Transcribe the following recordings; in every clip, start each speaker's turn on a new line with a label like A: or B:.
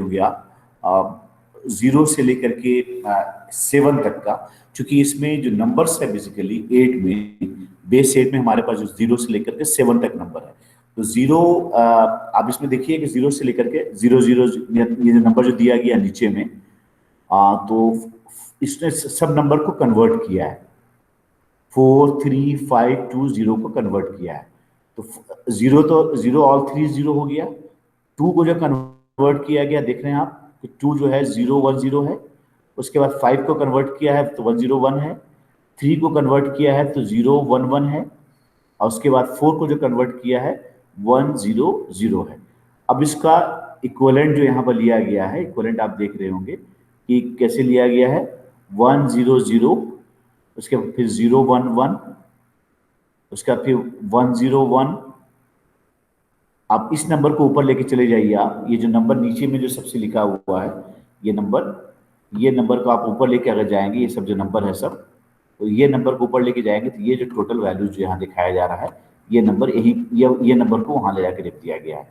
A: होंगे आप, 0 से लेकर के 7 तक का। क्योंकि इसमें जो नंबर्स है बेसिकली 8 में, बेस 8 में हमारे पास जो 0 से लेकर के 7 तक नंबर है। तो 0, आप इसमें देखिए कि 0 से लेकर के 0 0, ये जो नंबर जो दिया गया नीचे में, तो इसने सब नंबर को कन्वर्ट किया है, 4 3 5 2 0 को कन्वर्ट किया है। तो 0 तो 0 ऑल 3 0 हो गया। 2 को जो कन्वर्ट किया गया, देख रहे हैं आप कि 2 जो है 0 1 0 है। उसके बाद 5 को कन्वर्ट किया है तो 1 0 1 है। 3 को कन्वर्ट किया है तो 0 1 1 है। और उसके बाद 4 को जो कन्वर्ट किया है 1 0 0 है। अब इसका इक्वलेंट जो यहाँ पर लिया गया है, इक्वलेंट आप देख रहे होंगे कि कैसे लिया गया है, 1 0 0, उसके बाद फिर 0 1 1, उसका फिर 1 0 1। आप इस नंबर को ऊपर लेके चले जाइए, आप ये जो नंबर नीचे में जो सबसे लिखा हुआ है, ये नंबर को आप ऊपर लेके अगर जाएंगे, ये सब जो नंबर है सब, तो ये नंबर को ऊपर लेके जाएंगे तो ये जो टोटल वैल्यू जो यहाँ दिखाया जा रहा है, ये नंबर यही, ये नंबर को वहां ले जाकर लिख दिया गया है।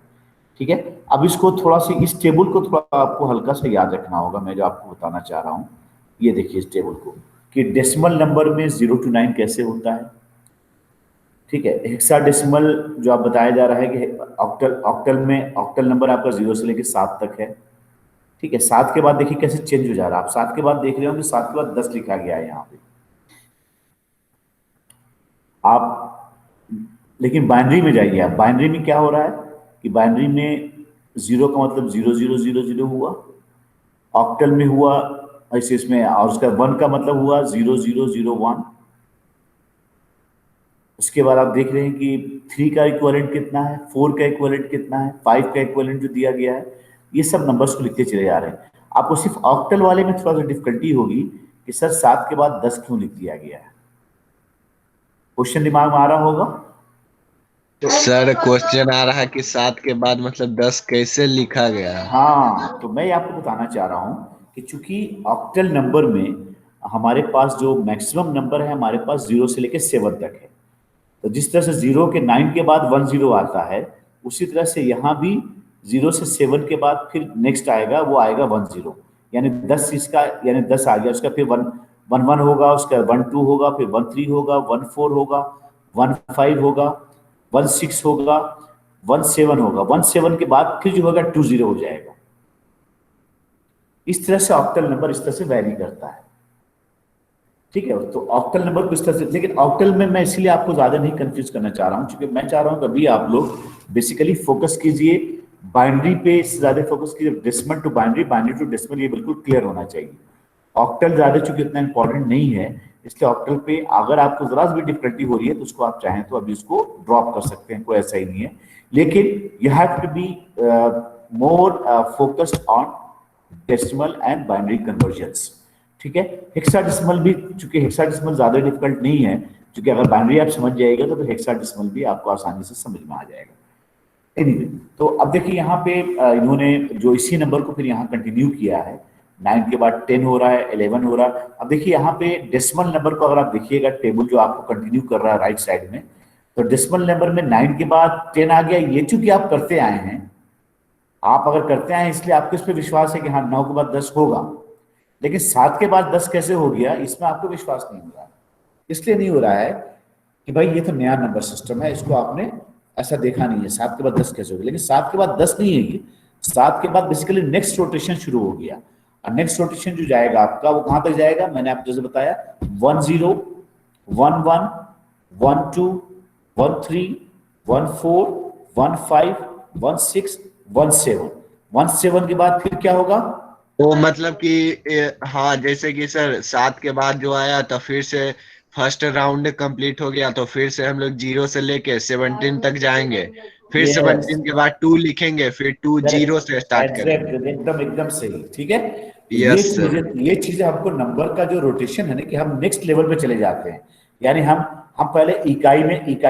A: ठीक है। अब इसको थोड़ा सा, इस टेबल को थोड़ा आपको हल्का सा याद रखना होगा, मैं जो आपको बताना चाह रहा हूँ। ये देखिए इस टेबल को, कि डेसिमल नंबर में 0 to 9 कैसे होता है। ठीक है। हेक्साडेसिमल जो आप बताया जा रहा है कि ऑक्टल में ऑक्टल नंबर आपका 0 से लेकर 7 तक है। ठीक है। 7 के बाद देखिए कैसे चेंज हो जा रहा है। आप 7 के बाद देख रहे होंगे, 7 के बाद 10 लिखा गया है यहाँ पे। आप लेकिन बाइनरी में जाइए, आप बाइनरी में क्या हो रहा है कि बाइनरी में 0 का मतलब 0 0 0 0 हुआ, ऑक्टल में हुआ ऐसे इसमें, और उसका 1 का मतलब हुआ 0 0 0 1। उसके बाद आप देख रहे हैं कि 3 का इक्विवेलेंट कितना है, 4 का इक्विवेलेंट कितना है, 5 का इक्विवेलेंट जो दिया गया है। ये सब नंबर्स को लिखते चले जा रहे हैं। आपको सिर्फ ऑक्टल वाले में थोड़ा सा डिफिकल्टी होगी कि सर 7 के बाद 10 क्यों लिख दिया गया है। क्वेश्चन दिमाग में आ रहा होगा।
B: सर क्वेश्चन आ रहा है कि 7 के बाद मतलब 10 कैसे लिखा गया।
A: हाँ, तो मैं आपको बताना चाह रहा हूँ कि चूंकि ऑक्टल नंबर में हमारे पास जो मैक्सिमम नंबर है, हमारे पास 0 से लेकर 7 तक है। तो जिस तरह से 0 के 9 के बाद 1 0 आता है, उसी तरह से यहाँ भी 0 से 7 के बाद फिर नेक्स्ट आएगा, वो आएगा 1 0। यानी 10 इसका, यानी 10 आ गया, उसका फिर 1 1 1 होगा, उसका 1 2 होगा, फिर 1 3 होगा, 1 4 होगा, 1 5 होगा, 1 6 होगा, 1 7 होगा। 1 7 के बाद फिर जो होगा 2 0 हो जाएगा। इस तरह से ऑक्टल नंबर इस तरह से वैरी करता है। ठीक है। तो ऑक्टल नंबर को इस तरह से, लेकिन ऑक्टल में मैं इसलिए आपको ज्यादा नहीं कंफ्यूज करना चाह रहा हूं, क्योंकि मैं चाह रहा हूं कि अभी आप लोग बेसिकली फोकस कीजिए बाइनरी पे, ज्यादा फोकस कीजिए। Decimal to binary, binary to decimal, ये बिल्कुल क्लियर होना चाहिए। ऑक्टल ज्यादा चूंकि इतना इंपॉर्टेंट नहीं है, इसलिए ऑक्टल पे अगर आपको जरा भी डिफिकल्टी हो रही है तो उसको आप चाहें तो अभी इसको ड्रॉप कर सकते हैं, कोई ऐसा ही नहीं है। लेकिन you have to be more focused on decimal and binary conversions. ठीक है। हेक्साडेसिमल भी, चूंकि हेक्साडेसिमल ज्यादा डिफिकल्ट नहीं है, क्योंकि अगर बाइनरी आप समझ जाएगा तो फिर हेक्साडेसिमल भी आपको आसानी से समझ में आ जाएगा। एनीवे, तो अब देखिए यहाँ पे इन्होंने जो इसी नंबर को फिर यहाँ कंटिन्यू किया है। 9 के बाद 10 हो रहा है, 11 हो रहा है। अब देखिए यहाँ पे डेसिमल नंबर को अगर आप देखिएगा, टेबल जो आपको कंटिन्यू कर रहा है राइट साइड में, तो डेसिमल नंबर में 9 के बाद 10 आ गया। ये चूंकि आप करते आए हैं, आप अगर करते आए हैं इसलिए आपको इस पर विश्वास है कि हाँ 9 के बाद 10 होगा। लेकिन 7 के बाद 10 कैसे हो गया, इसमें आपको विश्वास नहीं हो रहा है। इसलिए नहीं हो रहा है कि भाई ये तो नया नंबर सिस्टम है, इसको आपने ऐसा देखा नहीं है 7 के बाद 10 कैसे हो गया। लेकिन 7 के बाद 10 नहीं है ये, 7 के बाद बेसिकली नेक्स्ट रोटेशन शुरू हो गया। और नेक्स्ट रोटेशन जो जाएगा आपका, वो कहां तक जाएगा, मैंने आपको जैसे बताया 1 0 1 1 1 2 1 3 1 4 1 5 1 6 1 7। 1 7 के बाद फिर क्या होगा।
B: तो मतलब कि हाँ, जैसे कि सर 7 के बाद जो आया तो फिर से फर्स्ट राउंड कंप्लीट हो गया, तो फिर से हम लोग 0 से लेके 17 तक जाएंगे। फिर
A: यस,
B: 17 के बाद 2 लिखेंगे, फिर 2 0 से
A: करेक्ट,
B: स्टार्ट करेंगे।
A: एग्जैक्ट, एकदम एकदम सही। ठीक है। तो
B: यस सर।
A: ये चीजें हमको नंबर का जो रोटेशन है ना, कि हम नेक्स्ट लेवल पे चले जाते हैं। यानी हम पहले इकाई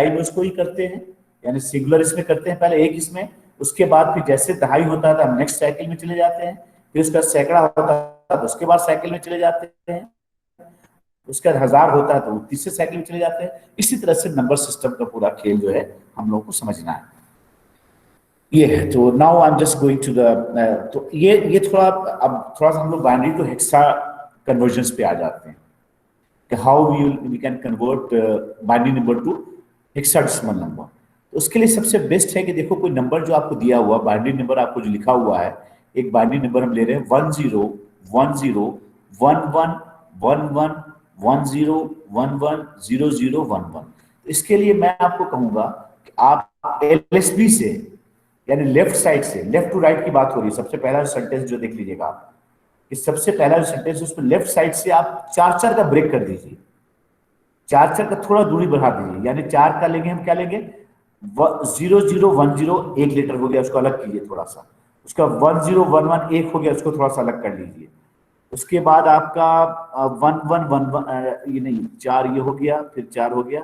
A: में उसको ही करते हैं, यानी सिंगुलर इसमें करते हैं पहले, एक इसमें। उसके बाद फिर जैसे दहाई होता है तो हम नेक्स्ट साइकिल में चले जाते हैं। फिर उसका सैकड़ा होता है तो उसके बाद साइकिल में चले जाते हैं। उसके बाद 1000 होता है तो तीसरे साइकिल में चले जाते हैं। इसी तरह से नंबर सिस्टम का पूरा खेल जो है हम लोग को समझना है। ये है। तो now I am just going to the, तो ये थोड़ा, अब थोड़ा सा हम लोग बाइनरी टू हेक्सा कन्वर्जन्स पे आ जाते हैं कि how we can convert binary number to hexadecimal number. तो उसके लिए सबसे बेस्ट है कि देखो कोई नंबर जो आपको दिया हुआ बाइनरी नंबर आपको जो लिखा हुआ है, एक बाइनरी नंबर हम ले रहे हैं 10 10 11 11 11 10 11 00 11। इसके लिए मैं आपको कहूंगा कि आप एलएसबी से, यानी लेफ्ट साइड से, लेफ्ट टू राइट की बात हो रही है, सबसे पहला सेंटेंस जो देख लीजिएगा आप, कि सबसे पहला जो सेंटेंस है उसमें लेफ्ट साइड से आप 4 4 का ब्रेक कर दीजिए, 4 4 का थोड़ा दूरी बढ़ा दीजिए, यानी 4 का लेंगे हम, क्या लेंगे 0 0 1 0 एक लेटर हो गया, उसको अलग कीजिए थोड़ा सा, उसका 1 0 1 1 एक हो गया, उसको थोड़ा सा अलग कर लीजिए। उसके बाद आपका 1 1 1 1 ये नहीं, 4 ये हो गया, फिर 4 हो गया,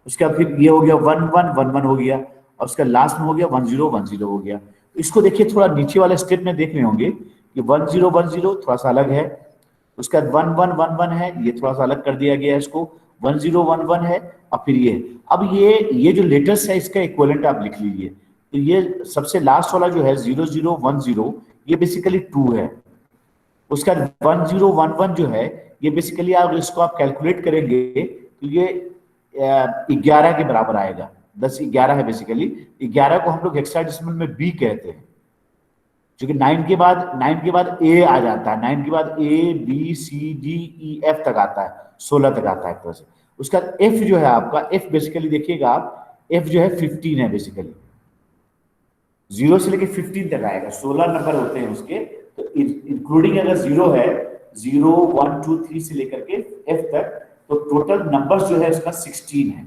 A: उसका फिर ये हो गया 1 1 1 1 हो गया, और उसका लास्ट में हो गया 1 0 1 0 हो गया। इसको देखिए थोड़ा नीचे वाले स्टेप में देख रहे होंगे कि 1 0 1 0 थोड़ा सा अलग है, उसका 1 1 1 1 है, ये थोड़ा सा अलग कर दिया गया है, इसको 1 0 1 1 है, और फिर ये, अब ये जो लेटर्स है इसका इक्विवेलेंट आप लिख लीजिए। तो ये सबसे लास्ट वाला जो है 0 0 1 0, ये बेसिकली 2 है। उसका 1 0 1 1 जो है, ये बेसिकली आप इसको आप कैलकुलेट करेंगे तो ये 11 के बराबर आएगा, 10 11 है बेसिकली। 11 को हम लोग हेक्साडेसिमल में बी कहते हैं, क्योंकि 9 के बाद ए आ जाता है, 9 के बाद A B C D E F तक आता है, 16 तक आता है एक तरह से। उसका एफ जो है आपका, एफ बेसिकली देखिएगा आप, एफ जो है 15 है बेसिकली, 0 से लेके 15 तक आएगा, 16 नंबर होते हैं उसके। तो इंक्लूडिंग अगर 0 है, 0 1 2 3 से लेकर के एफ तक, तो टोटल नंबर्स जो है इसका 16 है।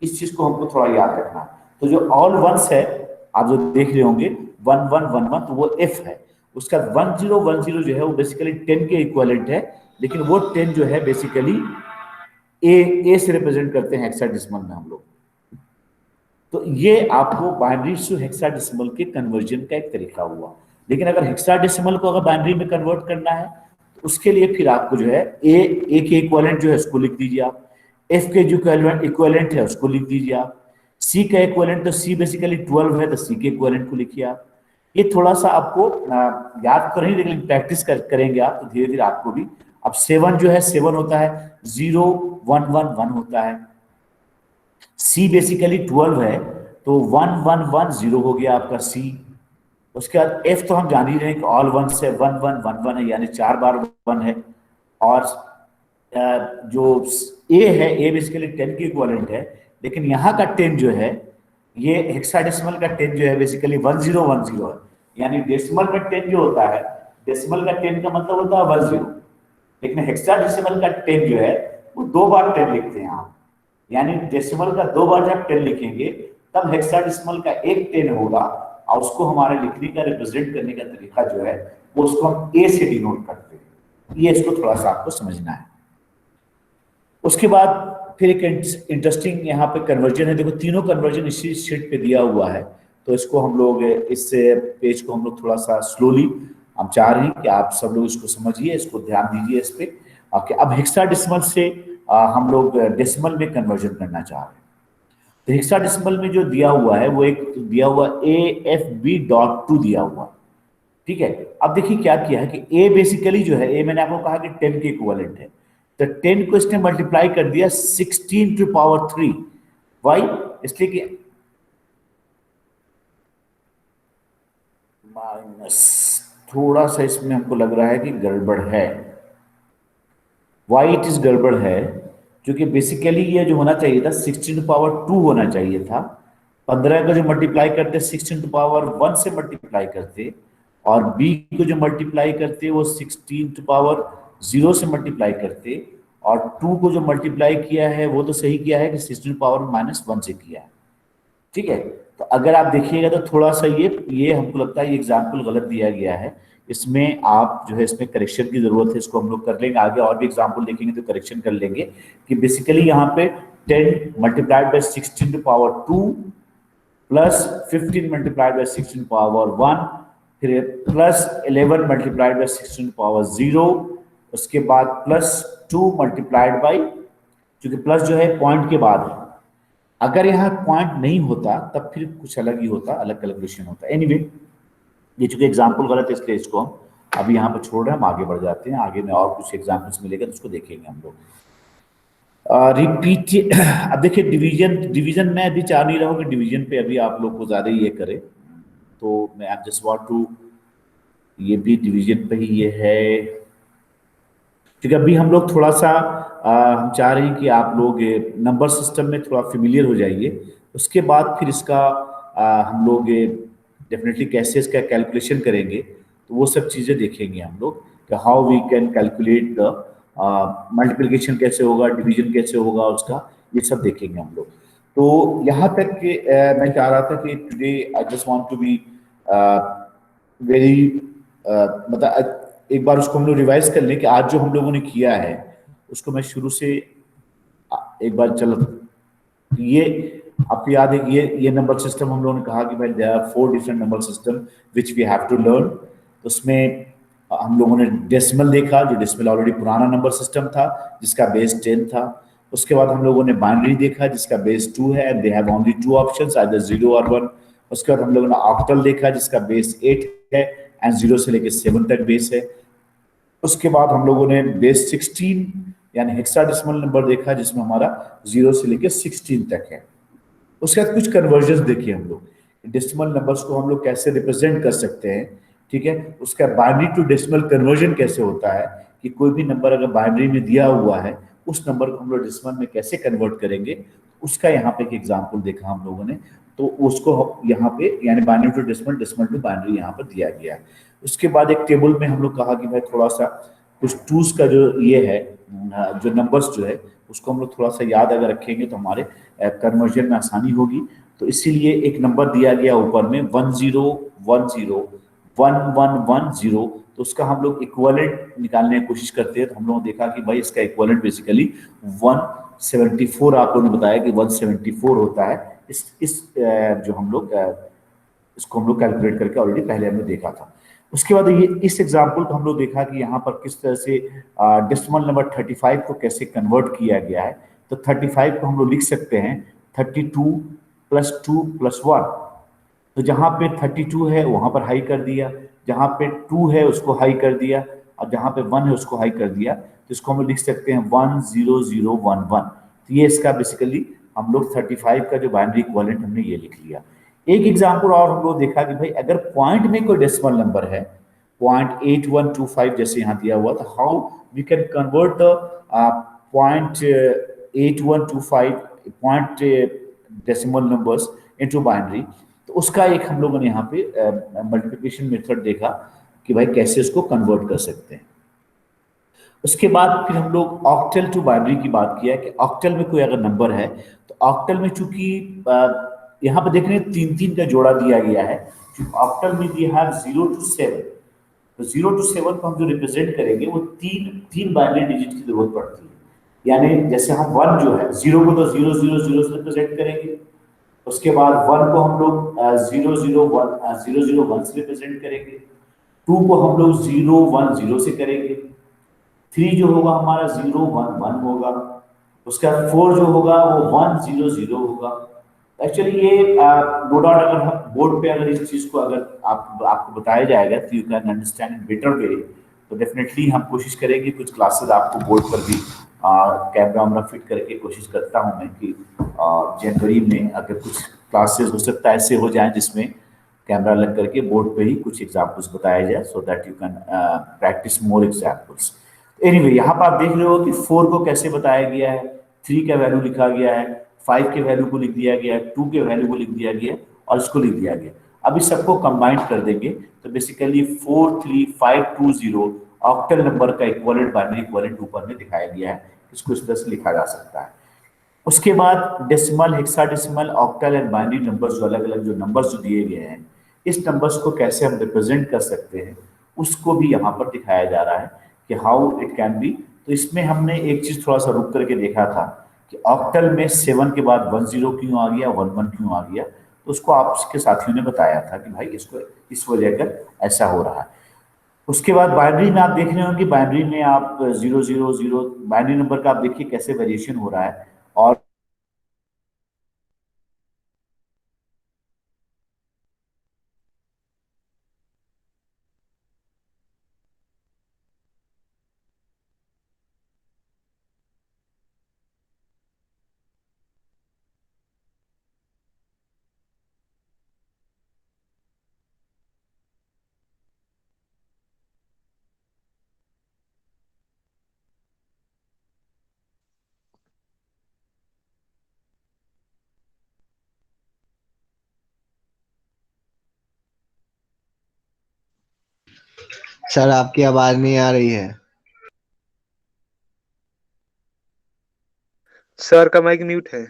A: इस चीज को हमको थोड़ा याद रखना। तो जो ऑल वंस है आप जो देख रहे होंगे 1 1 1 1, तो वो एफ है। उसका 1 0 1 0 जो है वो बेसिकली 10 के इक्विवेलेंट है, लेकिन वो 10 जो है बेसिकली ए से रिप्रेजेंट करते हैं हेक्साडेसिमल में हम लोग। तो ये आपको बाइनरी टू हेक्साडेसिमल के कन्वर्जन का एक तरीका हुआ। लेकिन अगर हेक्साडेसिमल को अगर बाइनरी में कन्वर्ट करना है तो उसके लिए फिर आपको जो है ए के इक्विवेलेंट जो है उसको लिख दीजिए आप, एफ के जो इक्विवेलेंट है उसको लिख दीजिए आप, सी का इक्विवेलेंट, तो सी बेसिकली 12 है, तो सी के इक्विवेलेंट को लिखिए आप। ये थोड़ा सा आपको याद तो नहीं, लेकिन प्रैक्टिस करेंगे आप तो धीरे धीरे आपको भी। अब 7 जो है 7 होता है, 0 1 1 1 होता है, सी बेसिकली 12 है, तो 1 1 1 0 हो गया आपका सी। उसके बाद एफ तो हम जान ही रहे हैं कि ऑल वन से 1 1 1 1 है, यानी 4 बार 1 है। और जो ए है, ए बेसिकली 10 की इक्विवेलेंट है, लेकिन यहाँ का 10 जो है, ये हेक्साडेसिमल का 10 जो है बेसिकली 1 0 1 0 है, यानी डेसिमल का 10 जो होता है, डेसिमल का 10 का मतलब होता है 1 0, लेकिन हेक्साडेसिमल का 10 जो है वो 2 बार 10 लिखते हैं आप, यानी डेसिमल का 2 बार जब 10 लिखेंगे तब हेक्साडेसिमल का एक 10 होगा, और उसको हमारे लिखने का रिप्रेजेंट करने का तरीका जो है वो उसको हम ए से डिनोट करते हैं। ये इसको थोड़ा सा आपको समझना है। उसके बाद फिर एक इंटरेस्टिंग यहाँ पे कन्वर्जन है, देखो तीनों कन्वर्जन इसी शीट पे दिया हुआ है, तो इसको हम लोग इस पेज को हम लोग थोड़ा सा स्लोली हम चाह रहे हैं कि आप सब लोग इसको समझिए, इसको ध्यान दीजिए इस पे। अब हेक्साडेसिमल से हम लोग डेसिमल में कन्वर्जन करना चाह रहे हैं। तो हेक्साडेसिमल में जो दिया हुआ है वो एक दिया हुआ AFB.2 दिया हुआ, ठीक है। अब देखिए क्या किया है कि ए बेसिकली जो है, ए मैंने आपको कहा कि 10 के इक्विवेलेंट है, तो 10 को इसने मल्टीप्लाई कर दिया 16 टू पावर 3। वाई? इसलिए कि माइनस, थोड़ा सा इसमें हमको लग रहा है कि गड़बड़ है। वाई इट इज गड़बड़ है, क्योंकि बेसिकली ये जो होना चाहिए था 16 टू पावर 2 होना चाहिए था। 15 को जो मल्टीप्लाई करते 16 टू पावर 1 से मल्टीप्लाई करते, और b को जो मल्टीप्लाई करते वो 16 टू पावर 0 से मल्टीप्लाई करते, और 2 को जो मल्टीप्लाई किया है वो तो सही किया है कि 16 टू पावर -1 से किया है, ठीक है। तो अगर आप देखिएगा तो थोड़ा सा ये हमको लगता है ये एग्जाम्पल गलत दिया गया है, इसमें आप जो है इसमें करेक्शन की जरूरत है, इसको हम लोग कर लेंगे आगे, और भी एग्जाम्पल देखेंगे तो करेक्शन कर लेंगे कि बेसिकली यहाँ पे 10 multiplied by 16 to power 2 plus 15 multiplied by 16 power 1, फिर प्लस 11 मल्टीप्लाइड बाय 16 पावर 0, उसके बाद प्लस 2 मल्टीप्लाइड बाय, क्योंकि प्लस जो है पॉइंट के बाद है, अगर यहाँ पॉइंट नहीं होता तब फिर कुछ अलग ही होता, अलग कैलकुलेशन होता। एनीवे ये चूंकि एग्जाम्पल गलत है इसलिए इसको हम अभी यहाँ पर छोड़ रहे हैं, हम आगे बढ़ जाते हैं। आगे में और कुछ एग्जाम्पल्स मिलेगा तो उसको देखेंगे हम लोग। रिपीट अब देखिए डिवीजन, डिवीजन मैं अभी चाह नहीं रहा हूँ कि डिवीजन पे अभी आप लोग को ज्यादा ये करे, तो मैं आई जस्ट वांट टू, ये भी डिवीजन पे ही ये है, क्योंकि अभी हम लोग थोड़ा सा हम चाह रहे हैं कि आप लोग नंबर सिस्टम में थोड़ा फेमिलियर हो जाइए। उसके बाद फिर इसका हम लोग डेफिनेटली कैसे इसका कैलकुलेशन करेंगे, तो वो सब चीज़ें देखेंगे हम लोग कि how we can calculate the multiplication कैसे होगा, डिवीजन कैसे होगा उसका, ये सब देखेंगे हम लोग। तो यहाँ तक कि मैं चाह रहा था कि today I just want to be very, मतलब एक बार उसको हम लोग रिवाइज कर लें कि आज जो हम लोगों ने किया है उसको मैं शुरू से एक बार चलो। ये आपको याद है कि ये नंबर सिस्टम हम लोगों ने कहा कि भाई there are 4 different number system which we have to learn. तो उसमें हम लोगों ने डेसिमल देखा, जो डेसिमल ऑलरेडी पुराना नंबर सिस्टम था जिसका बेस 10 था। उसके बाद हम लोगों ने बाइनरी देखा जिसका बेस 2 है and they have only 2 options, either 0 और 1। उसके बाद हम लोगों ने ऑक्टल देखा जिसका बेस 8 है एंड 0 से लेकर 7 तक बेस है। उसके बाद हम लोगों ने बेस 16 यानी हेक्साडेसिमल नंबर देखा जिसमें हमारा 0 से लेकर 16 तक है। उसके बाद कुछ कन्वर्जन देखिए हम लोग, डेसिमल नंबर्स को हम लोग कैसे रिप्रेजेंट कर सकते हैं, ठीक है। उसका बाइनरी टू डेसिमल कन्वर्जन कैसे होता है कि कोई भी नंबर अगर बाइनरी में दिया हुआ है उस नंबर को हम लोग डेसिमल में कैसे कन्वर्ट करेंगे, उसका यहाँ पे एक एग्जाम्पल देखा हम लोगों ने। तो उसको यहाँ पे यानी binary to decimal, decimal to binary यहाँ पर दिया गया है। उसके बाद एक टेबल में हम लोग कहा कि भाई थोड़ा सा कुछ टूल्स का जो ये है, जो नंबर्स जो है उसको हम लोग थोड़ा सा याद अगर रखेंगे तो हमारे कन्वर्जन में आसानी होगी। तो इसीलिए एक नंबर दिया गया ऊपर में 10101110, तो उसका हम लोग इक्वलेंट निकालने की कोशिश करते हैं। तो हम लोगों ने देखा कि भाई इसका इक्वलेंट बेसिकली 174, आप लोगों ने बताया कि 174 होता है। इस जो हम लोग इसको हम लोग कैलकुलेट करके ऑलरेडी पहले हमने देखा था। उसके बाद ये इस एग्जाम्पल को हम लोग देखा कि यहाँ पर किस तरह से डेसिमल नंबर 35 को कैसे कन्वर्ट किया गया है। तो 35 को हम लोग लिख सकते हैं 32 + 2 + 1। तो जहाँ पे 32 है वहां पर हाई कर दिया, जहाँ पे 2 है उसको हाई कर दिया, और जहाँ पे 1 है उसको हाई कर दिया। तो इसको हम लोग लिख सकते हैं 10011। तो ये इसका बेसिकली हम लोग 35 का जो बाइनरी इक्विवेलेंट हमने ये लिख लिया। एक एग्जाम्पल और हम लोग देखा कि भाई अगर पॉइंट में कोई डेसिमल नंबर है 0.8125 जैसे यहाँ दिया हुआ, तो how we can convert the 0.8125 point decimal numbers into binary. तो उसका एक हम लोगों ने यहाँ पे मल्टीप्लिकेशन मेथड देखा कि भाई कैसे उसको कन्वर्ट कर सकते हैं। उसके बाद फिर हम लोग ऑक्टल टू बाइनरी की बात किया कि ऑक्टल में कोई अगर नंबर है तो ऑक्टल में चूंकि यहाँ पर देख रहे हैं 3-3 का जोड़ा दिया गया है। ऑक्टल में वी हैव 0 to 7, तो 0 to 7 को हम जो रिप्रेजेंट करेंगे वो तीन बाइनरी डिजिट की जरूरत पड़ती है। यानी जैसे हम 1 जो है 0 को तो 000 से रिप्रेजेंट करेंगे, उसके बाद 1 को हम लोग 001 से रिप्रेजेंट करेंगे, 2 को हम लोग 010 से करेंगे, 3 जो होगा हमारा 011 होगा, उसका 4 जो होगा वो 100 होगा। एक्चुअली ये नो डाउट अगर हम बोर्ड पे अगर इस चीज को अगर आपको बताया जाएगा तो you can understand in better way. तो डेफिनेटली हम कोशिश करेंगे कुछ क्लासेस आपको बोर्ड पर भी कैमरा वैमरा फिट करके कोशिश करता हूँ मैं कि जनवरी में अगर कुछ क्लासेस हो सकता है ऐसे हो जाए जिसमें कैमरा लग करके बोर्ड पे ही कुछ एग्जाम्पल्स बताया जाए, so that you can practice more examples. Anyway यहाँ पर आप देख रहे हो कि 4 को कैसे बताया गया है, 3 का वैल्यू लिखा गया है, 5 के वैल्यू को लिख दिया गया है, 2 के वैल्यू को लिख दिया गया और इसको लिख दिया गया। अब इस सबको कंबाइन कर देंगे तो बेसिकली 43520 ऑक्टल नंबर का इक्विवेलेंट बाइनरी इक्विवेलेंट ऊपर में दिखाया गया है। इसको इस तरह से लिखा जा सकता है। उसके बाद decimal, hexadecimal, octal and binary numbers जो अलग अलग जो नंबर्स जो दिए गए हैं, इस नंबर्स को कैसे हम रिप्रेजेंट कर सकते हैं उसको भी यहाँ पर दिखाया जा रहा है कि हाउ इट कैन बी। तो इसमें हमने एक चीज थोड़ा सा रुक करके देखा था कि ऑक्टल में 7 के बाद 10 क्यों आ गया, 11 क्यों आ गया। तो उसको आपके साथियों ने बताया था कि भाई इसको इस वजह कर ऐसा हो रहा है। उसके बाद बाइनरी में आप देख रहे हो कि बाइनरी में आप 000 बाइनरी नंबर का आप देखिए कैसे वेरिएशन हो रहा है। और
B: सर आपकी आवाज नहीं आ रही है।
C: सर का माइक म्यूट है।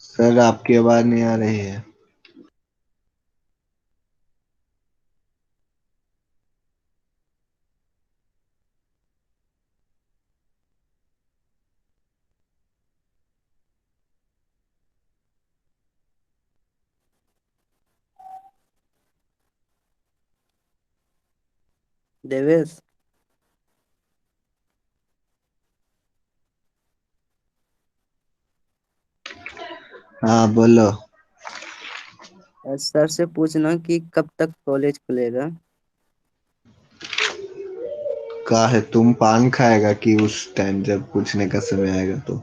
B: सर आपकी आवाज नहीं आ रही है।
D: देवेश,
B: हाँ बोलो।
D: सर से पूछना कि कब तक कॉलेज खुलेगा।
B: का है तुम पान खाएगा कि उस टाइम जब पूछने का समय आएगा तो।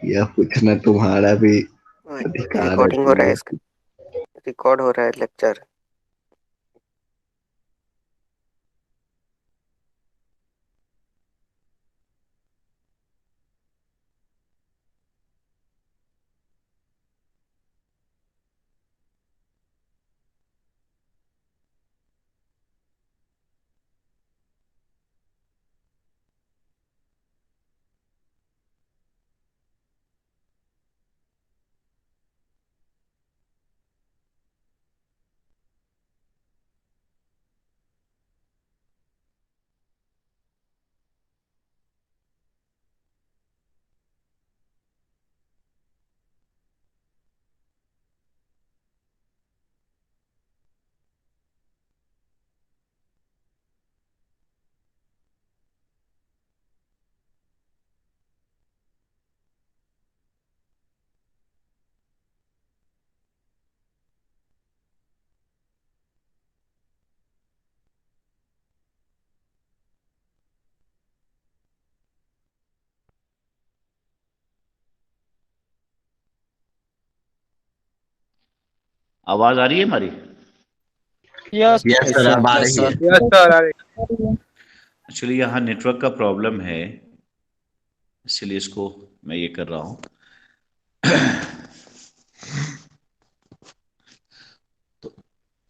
B: यह पूछना तुम्हारा भी अधिकार है
D: रिकॉर्डिंग हो रहा है
B: तुम्हें।
D: इसका, रिकॉर्ड हो रहा है लेक्चर।
A: आवाज आ रही है हमारी?
C: यस
B: यस सर अब आ रही है।
C: यस सर, अरे
A: एक्चुअली यहाँ नेटवर्क का प्रॉब्लम है, इसलिए इसको मैं ये कर रहा हूँ।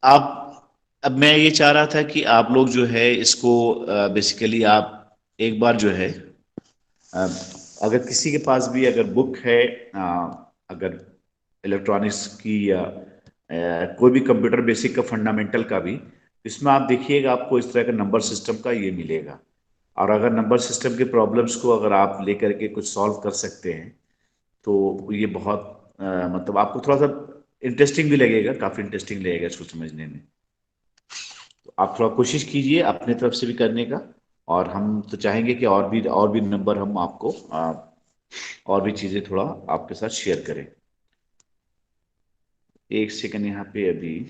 A: आप अब मैं ये चाह रहा था कि आप लोग जो है इसको बेसिकली आप एक बार जो है अ, अगर किसी के पास भी अगर बुक है, अगर इलेक्ट्रॉनिक्स की या कोई भी कंप्यूटर बेसिक का फंडामेंटल का भी, इसमें आप देखिएगा आपको इस तरह का नंबर सिस्टम का ये मिलेगा। और अगर नंबर सिस्टम के प्रॉब्लम्स को अगर आप लेकर के कुछ सॉल्व कर सकते हैं तो ये बहुत मतलब आपको थोड़ा सा इंटरेस्टिंग भी लगेगा, काफ़ी इंटरेस्टिंग लगेगा इसको समझने में। तो आप थोड़ा कोशिश कीजिए अपने तरफ से भी करने का, और हम तो चाहेंगे कि और भी नंबर हम आपको और भी चीज़ें थोड़ा आपके साथ शेयर करें। एक सेकंड, यहाँ पे अभी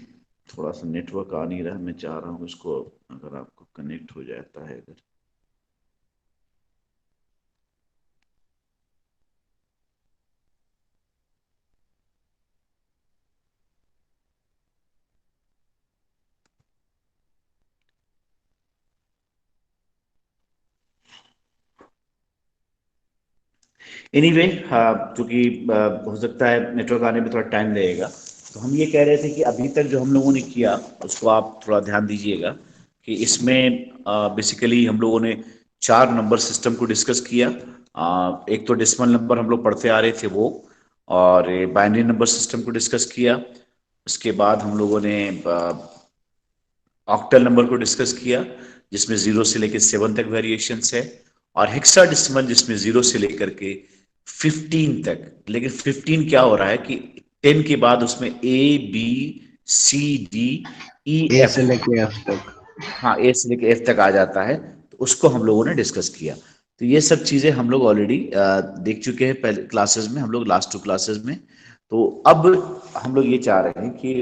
A: थोड़ा सा नेटवर्क आ नहीं रहा, मैं चाह रहा हूँ इसको अगर आपको कनेक्ट हो जाता है अगर। एनीवे, चूंकि हो सकता है नेटवर्क आने में थोड़ा टाइम लगेगा, तो हम ये कह रहे थे कि अभी तक जो हम लोगों ने किया उसको आप थोड़ा ध्यान दीजिएगा कि इसमें बेसिकली हम लोगों ने चार नंबर सिस्टम को डिस्कस किया। एक तो डेसिमल नंबर हम लोग पढ़ते आ रहे थे वो, और बाइनरी नंबर सिस्टम को डिस्कस किया। उसके बाद हम लोगों ने ऑक्टल नंबर को डिस्कस किया जिसमें 0 से लेकर 7 तक वेरिएशंस है, और हेक्साडेसिमल जिसमें 0 से लेकर के 15 तक। लेकिन 15 क्या हो रहा है कि 10 के बाद उसमें
B: ए
A: ABCDEF,
B: से लेके एफ तक।
A: हाँ A से लेकर F तक आ जाता है, तो उसको हम लोगों ने डिस्कस किया। तो ये सब चीजें हम लोग ऑलरेडी देख चुके हैं पहले क्लासेस में, हम लोग लास्ट 2 क्लासेस में। तो अब हम लोग ये चाह रहे हैं कि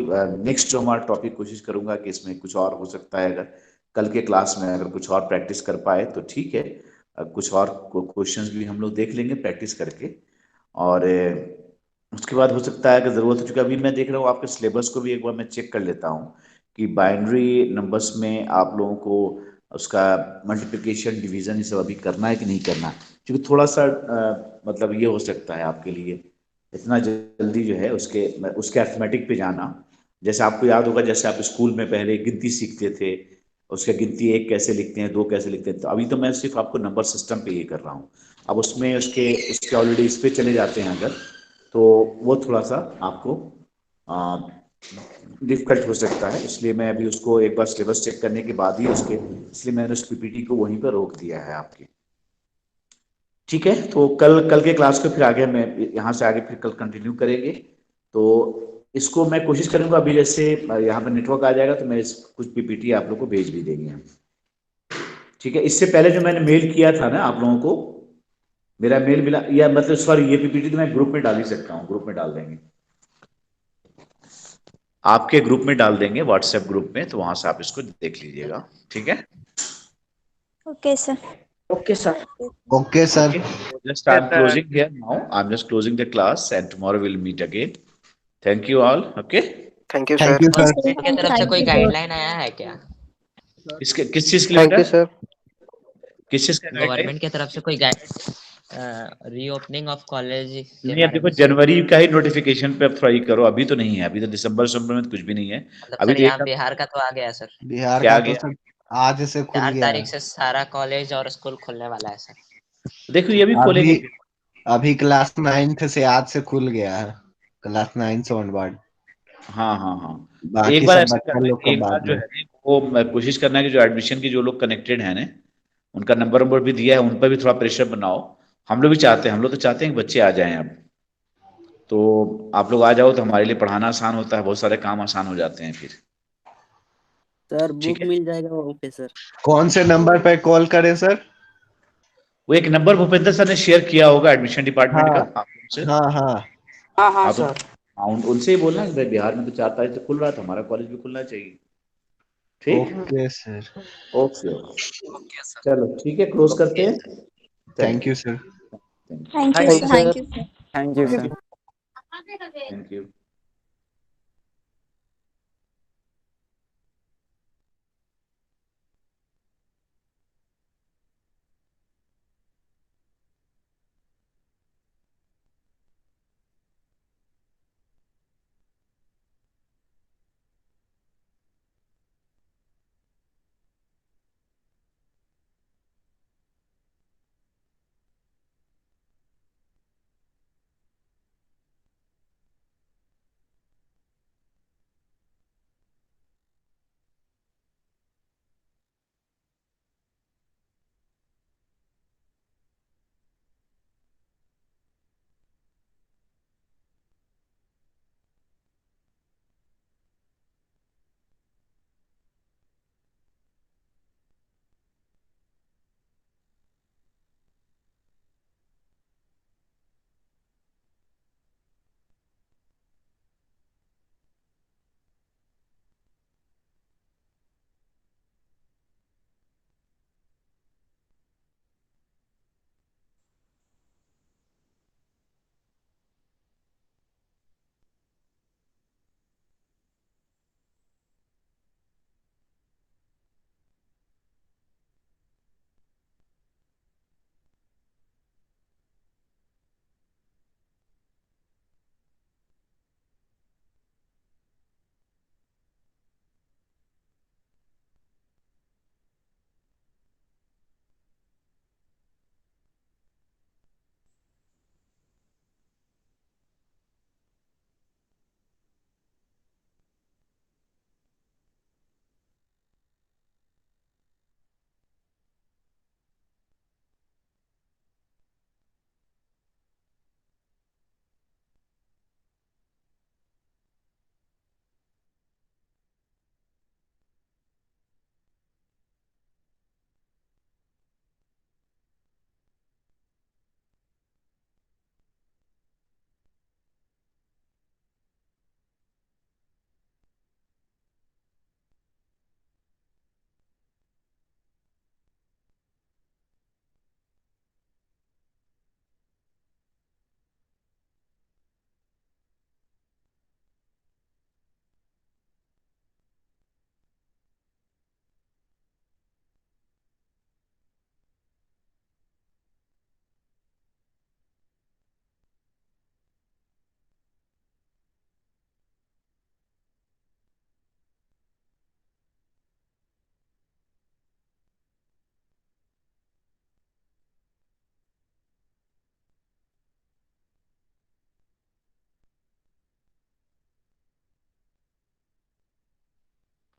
A: नेक्स्ट जो हमारा टॉपिक, कोशिश करूंगा कि इसमें कुछ और हो सकता है, अगर कल के क्लास में अगर कुछ और प्रैक्टिस कर पाए तो ठीक है। कुछ और क्वेश्चंस भी हम लोग देख लेंगे प्रैक्टिस करके, और उसके बाद हो सकता है अगर ज़रूरत हो, चूंकि अभी मैं देख रहा हूँ आपके सिलेबस को भी एक बार मैं चेक कर लेता हूँ कि बाइनरी नंबर्स में आप लोगों को उसका मल्टीप्लिकेशन डिवीजन ये सब अभी करना है कि नहीं करना, क्योंकि थोड़ा सा मतलब ये हो सकता है आपके लिए इतना जल्दी जो है उसके उसके अर्थमेटिक पे जाना। जैसे आपको याद होगा, जैसे आप स्कूल में पहले गिनती सीखते थे, उसका गिनती एक कैसे लिखते हैं, दो कैसे लिखते हैं, तो अभी तो मैं सिर्फ आपको नंबर सिस्टम पे ये कर रहा हूँ। अब उसमें उसके उसके ऑलरेडी इस पे चले जाते हैं अगर, तो वो थोड़ा सा आपको डिफिकल्ट हो सकता है, इसलिए मैं अभी उसको एक बार सिलेबस चेक करने के बाद ही उसके, इसलिए मैंने उस पीपीटी को वहीं पर रोक दिया है आपके। ठीक है, तो कल कल के क्लास को फिर आगे मैं यहाँ से आगे फिर कल कंटिन्यू करेंगे। तो इसको मैं कोशिश करूंगा, अभी जैसे यहाँ पर नेटवर्क आ जाएगा तो मैं कुछ पीपीटी आप लोग को भेज भी देंगे हम। ठीक है, इससे पहले जो मैंने मेल किया था ना आप लोगों को, मेरा मेल मिला, या मतलब सॉरी ये पीपीटी तो मैं ग्रुप में डाल ही सकता हूँ, ग्रुप में डाल देंगे, आपके ग्रुप में डाल देंगे, व्हाट्सएप ग्रुप में, तो वहां से आप इसको देख लीजिएगा। ठीक है,
E: okay sir.
F: Okay sir.
B: Okay sir.
A: okay, just I'm closing here now, I'm just closing the class and tomorrow we'll meet again. Thank you all. Okay,
D: thank you
B: thank
D: sir.
B: You sir.
F: Government की तरफ से कोई guideline आया है क्या?
A: इसके किस चीज के लिए
D: थैंक
A: बेटा,
D: यू सर।
A: किस चीज का गाइडलाइन?
F: गवर्नमेंट की तरफ से कोई रीओपनिंग ऑफ कॉलेज के
A: नहीं, अब
F: बारे
A: देखो
F: में?
A: जनवरी का ही नोटिफिकेशन पे अब थोड़ा ही करो, अभी तो नहीं है, अभी तो दिसंबर में तो कुछ भी नहीं है।
F: मतलब
A: अभी
F: सर
A: तो
F: यहाँ
A: एक
F: बिहार का तो आ गया सर।
B: बिहार
A: क्या
B: का
A: आ
B: तो
A: गया,
B: सर आज से खुल
F: 4
B: गया है।
F: तारीख से सारा कॉलेज और स्कूल खुलने वाला है सर।
A: देखो ये भी
B: अभी
A: खोलेंगे।
B: अभी क्लास 9th से आज से खुल गया है, क्लास 9 से ऑनवर्ड।
A: हाँ हाँ हाँ, एक
B: बाकी
A: बार
B: सब
A: ऐसा
B: बच्चा
A: करना
B: लोग
A: है,
B: का
A: एक बार
B: बाद
A: जो
B: में।
A: है ना, वो कोशिश करना है कि जो एडमिशन की जो लोग कनेक्टेड हैं ना, उनका नंबर भी दिया है, उन पर भी थोड़ा प्रेशर बनाओ। हम लोग भी चाहते हैं, हम लोग तो चाहते हैं कि बच्चे आ जाएं अब, तो आप लोग आ जाओ तो हमारे लिए पढ़ाना आसान होता है, बहुत सारे काम आसान हो जाते हैं फिर।
D: सर
A: ठीक
D: बुक
A: है,
D: मिल जाएगा वहाँ पे सर?
B: कौन से नंबर पे कॉल करें सर?
A: वो एक नंबर भूपेंद्र सर ने शेयर किया होगा एडमिशन डिपार्टमेंट का,
B: हाँ
A: आप उनसे,
B: हाँ हाँ।
F: हाँ हाँ
A: हाँ तो
F: सर।
A: हाँ, उनसे ही बोलना कि भाई बिहार में तो 4 तारीख से खुल रहा है, तो हमारा कॉलेज भी खुलना चाहिए। ठीक,
B: ओके सर।
A: ओके ओके, चलो ठीक है, क्लोज करते हैं।
B: Thank
A: thank
B: you
A: you,
B: sir.
A: Thank
E: thank you
F: thank you
E: sir.
F: Sir.
D: Thank you sir.
F: Thank you sir.
A: You, thank you.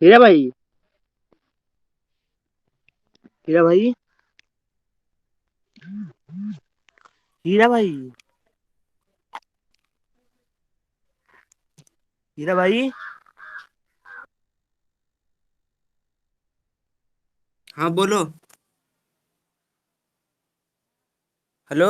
C: Hira bhai, Hira bhai, Hira bhai, Hira भाई। हाँ बोलो। हेलो।